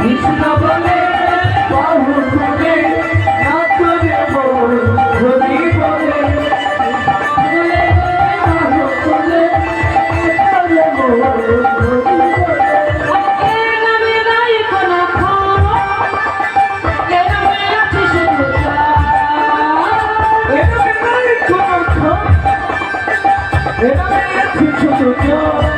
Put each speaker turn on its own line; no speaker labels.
কৃষ্ণ বলে বাহু বলে নাচরে বল হরি বলে বাহু বলে নাচরে বল হরি বলে এ নামে নাই কোনো খাম এ নামে আছে শুধু এ নামে নাই কোনো খাম এ নামে আছে শুধু